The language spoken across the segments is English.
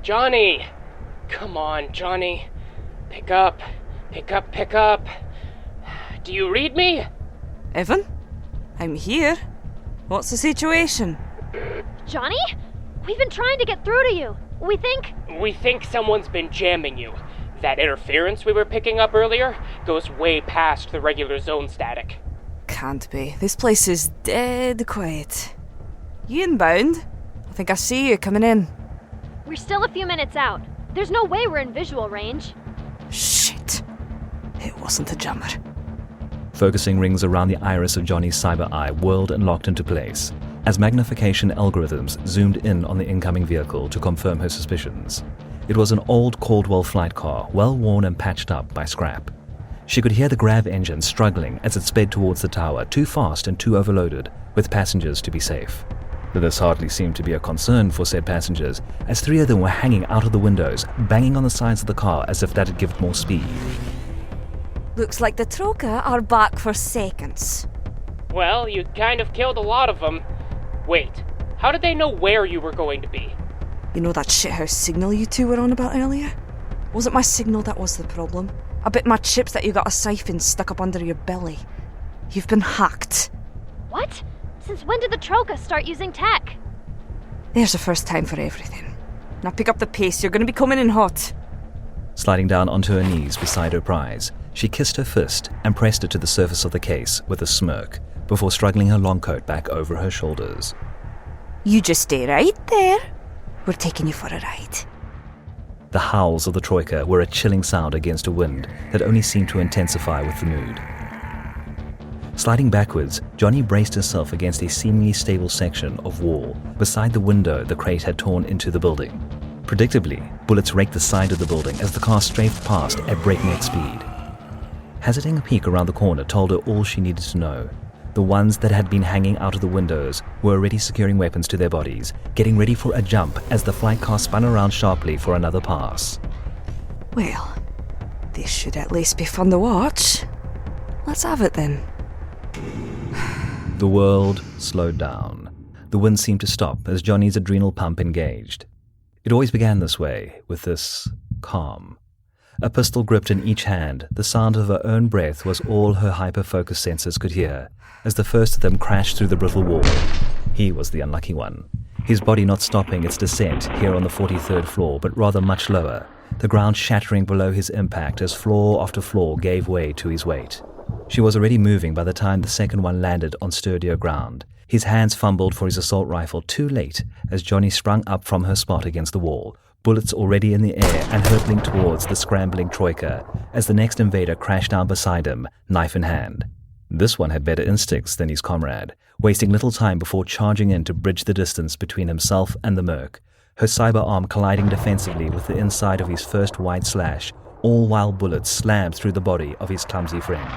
Jonny! Come on, Jonny. Pick up. Pick up, pick up. Do you read me? Evan? I'm here. What's the situation? Jonny? We've been trying to get through to you. We think someone's been jamming you. That interference we were picking up earlier goes way past the regular zone static. Can't be. This place is dead quiet. You inbound? I think I see you coming in. We're still a few minutes out. There's no way we're in visual range. Shit. It wasn't a jammer. Focusing rings around the iris of Jonny's cyber eye whirled and locked into place as magnification algorithms zoomed in on the incoming vehicle to confirm her suspicions. It was an old Caldwell flight car, well worn and patched up by scrap. She could hear the grav engine struggling as it sped towards the tower, too fast and too overloaded, with passengers to be safe. But this hardly seemed to be a concern for said passengers, as 3 of them were hanging out of the windows, banging on the sides of the car as if that'd give it more speed. Looks like the Troka are back for seconds. Well, you kind of killed a lot of them. Wait, how did they know where you were going to be? You know that shithouse signal you two were on about earlier? Was it my signal that was the problem? I bet my chips that you got a siphon stuck up under your belly. You've been hacked. What? Since when did the Troka start using tech? There's a first time for everything. Now pick up the pace, you're going to be coming in hot. Sliding down onto her knees beside her prize, she kissed her fist and pressed it to the surface of the case with a smirk before struggling her long coat back over her shoulders. You just stay right there. We're taking you for a ride. The howls of the Troika were a chilling sound against a wind that only seemed to intensify with the mood. Sliding backwards, Jonny braced herself against a seemingly stable section of wall beside the window the crate had torn into the building. Predictably, bullets raked the side of the building as the car strafed past at breakneck speed. Hazarding a peek around the corner told her all she needed to know. The ones that had been hanging out of the windows were already securing weapons to their bodies, getting ready for a jump as the flight car spun around sharply for another pass. Well, this should at least be fun to watch. Let's have it then. The world slowed down. The wind seemed to stop as Jonny's adrenal pump engaged. It always began this way, with this calm. A pistol gripped in each hand, the sound of her own breath was all her hyper-focused senses could hear, as the first of them crashed through the brittle wall. He was the unlucky one, his body not stopping its descent here on the 43rd floor, but rather much lower, the ground shattering below his impact as floor after floor gave way to his weight. She was already moving by the time the second one landed on sturdier ground. His hands fumbled for his assault rifle too late as Jonny sprung up from her spot against the wall, bullets already in the air and hurtling towards the scrambling Troika as the next invader crashed down beside him, knife in hand. This one had better instincts than his comrade, wasting little time before charging in to bridge the distance between himself and the merc, her cyber arm colliding defensively with the inside of his first wide slash, all while bullets slammed through the body of his clumsy friend.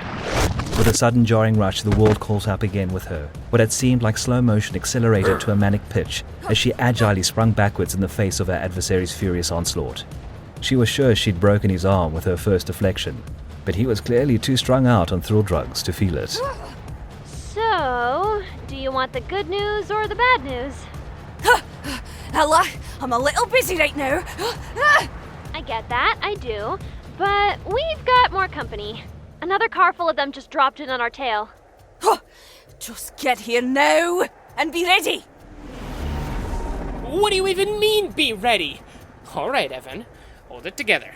With a sudden jarring rush, the world caught up again with her. What had seemed like slow motion accelerated to a manic pitch as she agilely sprung backwards in the face of her adversary's furious onslaught. She was sure she'd broken his arm with her first deflection, but he was clearly too strung out on thrill drugs to feel it. So, do you want the good news or the bad news? Ella, I'm a little busy right now. I get that, I do. But we've got more company. Another car full of them just dropped in on our tail. Just get here now and be ready. What do you even mean, be ready? All right, Evan, hold it together.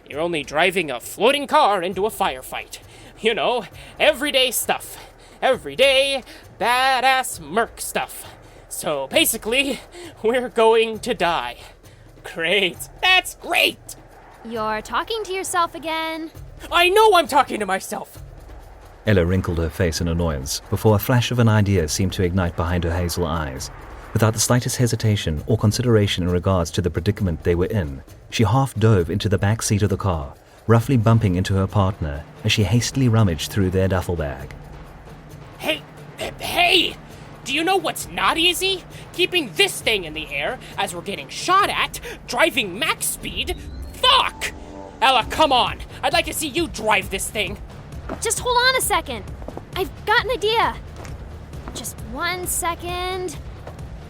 You're only driving a floating car into a firefight. You know, everyday stuff. Everyday, badass merc stuff. So basically, we're going to die. Great. That's great! You're talking to yourself again. I know I'm talking to myself! Ella wrinkled her face in annoyance before a flash of an idea seemed to ignite behind her hazel eyes. Without the slightest hesitation or consideration in regards to the predicament they were in, she half dove into the back seat of the car, roughly bumping into her partner as she hastily rummaged through their duffel bag. Hey! Do you know what's not easy? Keeping this thing in the air as we're getting shot at, driving max speed. Fuck! Ella, come on! I'd like to see you drive this thing. Just hold on a second. I've got an idea. Just 1 second.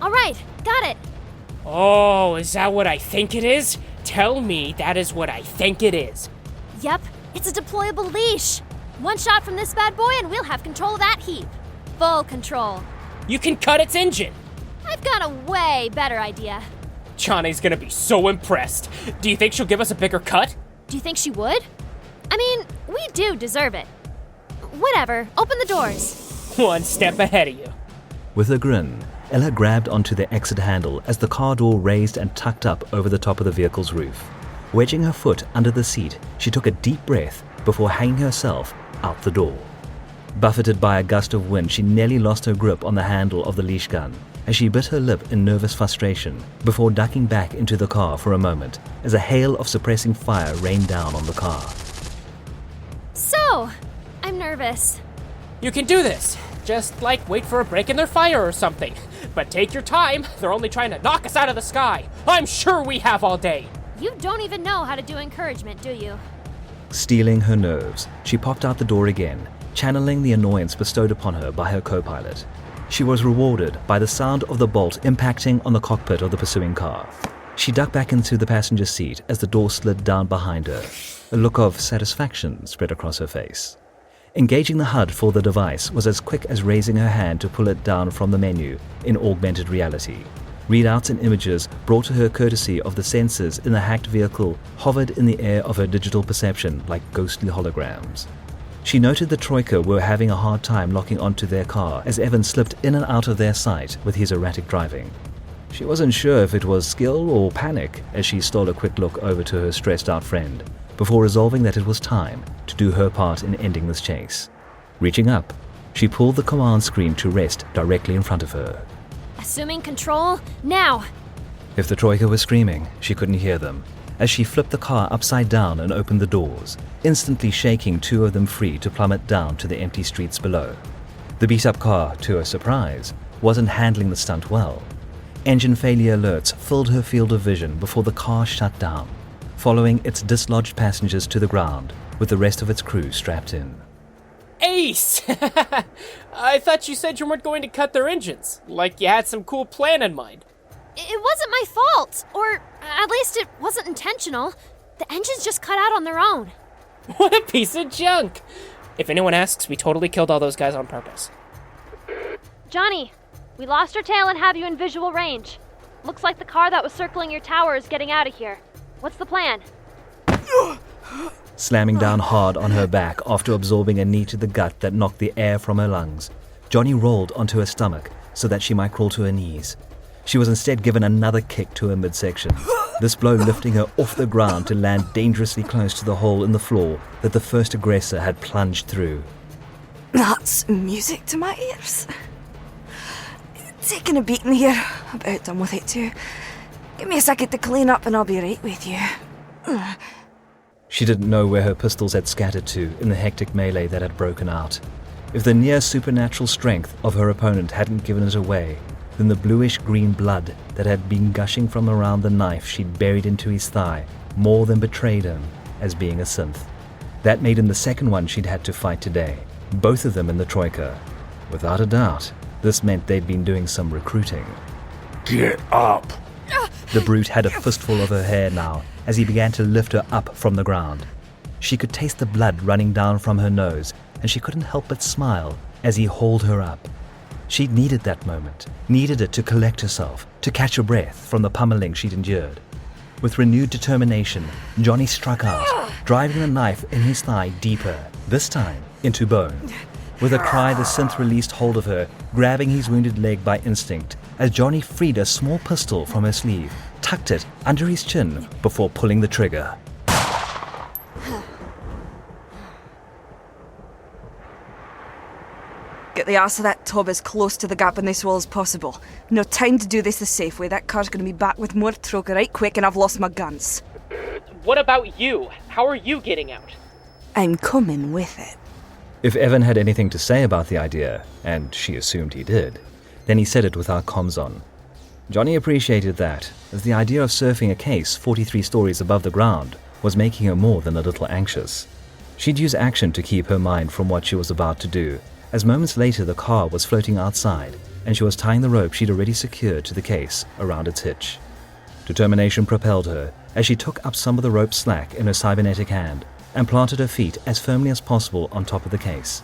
All right, got it. Oh, is that what I think it is? Tell me that is what I think it is. Yep, it's a deployable leash. One shot from this bad boy and we'll have control of that heap. Full control. You can cut its engine. I've got a way better idea. Jonny's gonna be so impressed. Do you think she'll give us a bigger cut? Do you think she would? I mean, we do deserve it. Whatever, open the doors. One step ahead of you. With a grin, Ella grabbed onto the exit handle as the car door raised and tucked up over the top of the vehicle's roof. Wedging her foot under the seat, she took a deep breath before hanging herself out the door. Buffeted by a gust of wind, she nearly lost her grip on the handle of the leash gun as she bit her lip in nervous frustration before ducking back into the car for a moment as a hail of suppressing fire rained down on the car. So, I'm nervous. You can do this. Just, wait for a break in their fire or something. But take your time. They're only trying to knock us out of the sky. I'm sure we have all day. You don't even know how to do encouragement, do you? Steeling her nerves, she popped out the door again, channeling the annoyance bestowed upon her by her co-pilot. She was rewarded by the sound of the bolt impacting on the cockpit of the pursuing car. She ducked back into the passenger seat as the door slid down behind her. A look of satisfaction spread across her face. Engaging the HUD for the device was as quick as raising her hand to pull it down from the menu in augmented reality. Readouts and images brought to her courtesy of the sensors in the hacked vehicle hovered in the air of her digital perception like ghostly holograms. She noted the Troika were having a hard time locking onto their car as Evan slipped in and out of their sight with his erratic driving. She wasn't sure if it was skill or panic as she stole a quick look over to her stressed-out friend before resolving that it was time to do her part in ending this chase. Reaching up, she pulled the command screen to rest directly in front of her. Assuming control, now! If the Troika were screaming, she couldn't hear them, as she flipped the car upside down and opened the doors, instantly shaking two of them free to plummet down to the empty streets below. The beat-up car, to her surprise, wasn't handling the stunt well. Engine failure alerts filled her field of vision before the car shut down, following its dislodged passengers to the ground, with the rest of its crew strapped in. Ace! I thought you said you weren't going to cut their engines, like you had some cool plan in mind. It wasn't my fault, or at least it wasn't intentional. The engines just cut out on their own. What a piece of junk! If anyone asks, we totally killed all those guys on purpose. Jonny, we lost our tail and have you in visual range. Looks like the car that was circling your tower is getting out of here. What's the plan? Slamming down hard on her back after absorbing a knee to the gut that knocked the air from her lungs, Jonny rolled onto her stomach so that she might crawl to her knees. She was instead given another kick to her midsection, this blow lifting her off the ground to land dangerously close to the hole in the floor that the first aggressor had plunged through. That's music to my ears. Taking a beating here. About done with it too. Give me a second to clean up and I'll be right with you. She didn't know where her pistols had scattered to in the hectic melee that had broken out. If the near supernatural strength of her opponent hadn't given it away, then the bluish-green blood that had been gushing from around the knife she'd buried into his thigh more than betrayed him as being a synth. That made him the second one she'd had to fight today, both of them in the Troika. Without a doubt, this meant they'd been doing some recruiting. Get up! The brute had a fistful of her hair now as he began to lift her up from the ground. She could taste the blood running down from her nose, and she couldn't help but smile as he hauled her up. She needed that moment, needed it to collect herself, to catch her breath from the pummeling she'd endured. With renewed determination, Jonny struck out, driving the knife in his thigh deeper, this time into bone. With a cry, the synth released hold of her, grabbing his wounded leg by instinct as Jonny freed a small pistol from her sleeve, tucked it under his chin before pulling the trigger. Get the arse of that tub as close to the gap in this wall as possible. No time to do this the safe way. That car's going to be back with more Troka right quick, and I've lost my guns. What about you? How are you getting out? I'm coming with it. If Evan had anything to say about the idea, and she assumed he did, then he said it without comms on. Jonny appreciated that, as the idea of surfing a case 43 stories above the ground was making her more than a little anxious. She'd use action to keep her mind from what she was about to do, as moments later the car was floating outside, and she was tying the rope she'd already secured to the case around its hitch. Determination propelled her, as she took up some of the rope slack in her cybernetic hand, and planted her feet as firmly as possible on top of the case.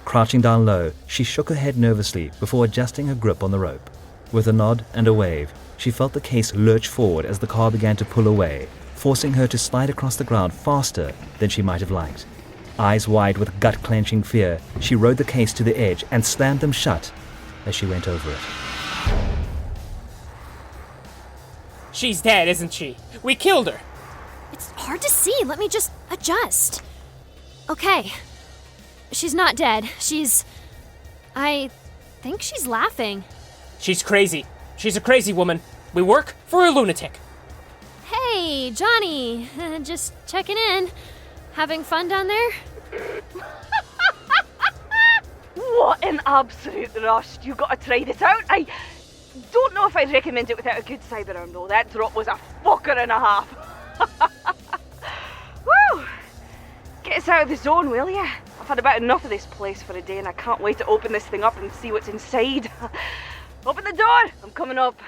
Crouching down low, she shook her head nervously before adjusting her grip on the rope. With a nod and a wave, she felt the case lurch forward as the car began to pull away, forcing her to slide across the ground faster than she might have liked. Eyes wide with gut-clenching fear, she rode the case to the edge and slammed them shut as she went over it. She's dead, isn't she? We killed her. It's hard to see. Let me just adjust. Okay. She's not dead. I think she's laughing. She's crazy. She's a crazy woman. We work for a lunatic. Hey, Jonny. Just checking in. Having fun down there? What an absolute rush. You got to try this out. I don't know if I'd recommend it without a good cyberarm though. That drop was a fucker and a half. Woo! Get us out of the zone, will ya? I've had about enough of this place for a day and I can't wait to open this thing up and see what's inside. Open the door! I'm coming up.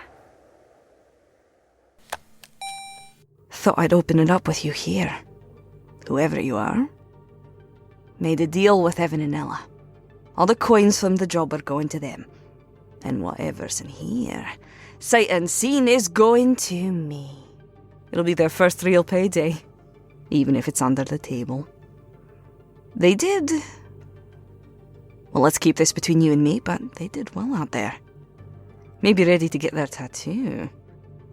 Thought I'd open it up with you here. Whoever you are. Made a deal with Evan and Ella. All the coins from the job are going to them. And whatever's in here, sight unseen, is going to me. It'll be their first real payday, even if it's under the table. They did. Well, let's keep this between you and me, but they did well out there. Maybe ready to get their tattoo.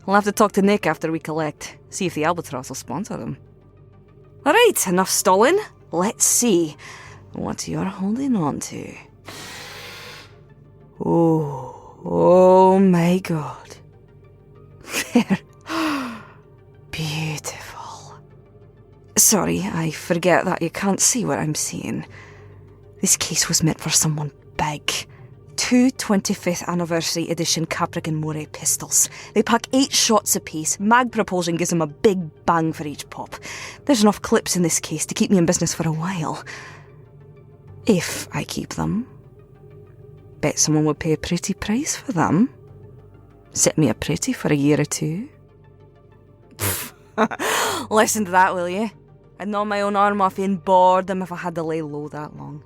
I'll have to talk to Nick after we collect, see if the Albatross will sponsor them. Alright, enough stalling. Let's see what you're holding on to. Oh my god. They're beautiful. Sorry, I forget that you can't see what I'm seeing. This case was meant for someone big. 2 25th anniversary edition Capric and Moray pistols. They pack 8 shots apiece. Mag propulsion gives them a big bang for each pop. There's enough clips in this case to keep me in business for a while. If I keep them. Bet someone would pay a pretty price for them. Set me a pretty for a year or two. Listen to that, will you? I'd gnaw my own arm off in boredom if I had to lay low that long.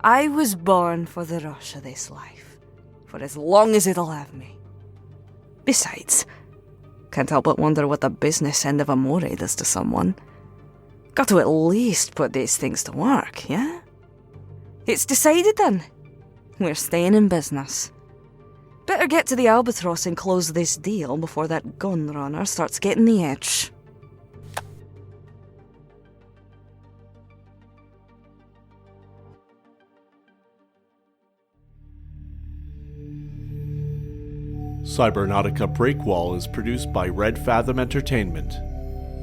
I was born for the rush of this life, for as long as it'll have me. Besides, can't help but wonder what the business end of a moray does to someone. Got to at least put these things to work, yeah? It's decided then. We're staying in business. Better get to the Albatross and close this deal before that gun runner starts getting the itch. Cybernautica Breakwall is produced by Red Fathom Entertainment.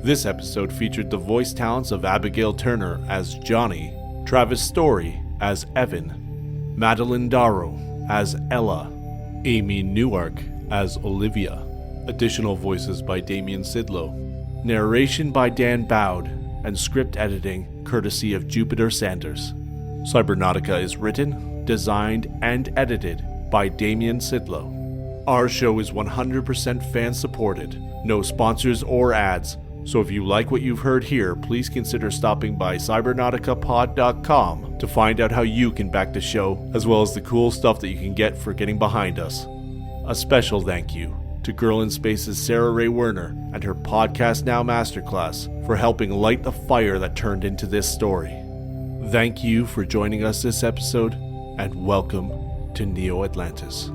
This episode featured the voice talents of Abigail Turner as Jonny, Travis Storey as Evan, Madeline Dorrah as Ella, Amy Newark as Olivia. Additional voices by Damian Szydlo. Narration by Dan Boud, and script editing courtesy of Jupiter Sanders. Cybernautica is written, designed, and edited by Damian Szydlo. Our show is 100% fan-supported, no sponsors or ads, so if you like what you've heard here, please consider stopping by cybernauticapod.com to find out how you can back the show, as well as the cool stuff that you can get for getting behind us. A special thank you to Girl in Space's Sarah Ray Werner and her Podcast Now Masterclass for helping light the fire that turned into this story. Thank you for joining us this episode, and welcome to Neo Atlantis.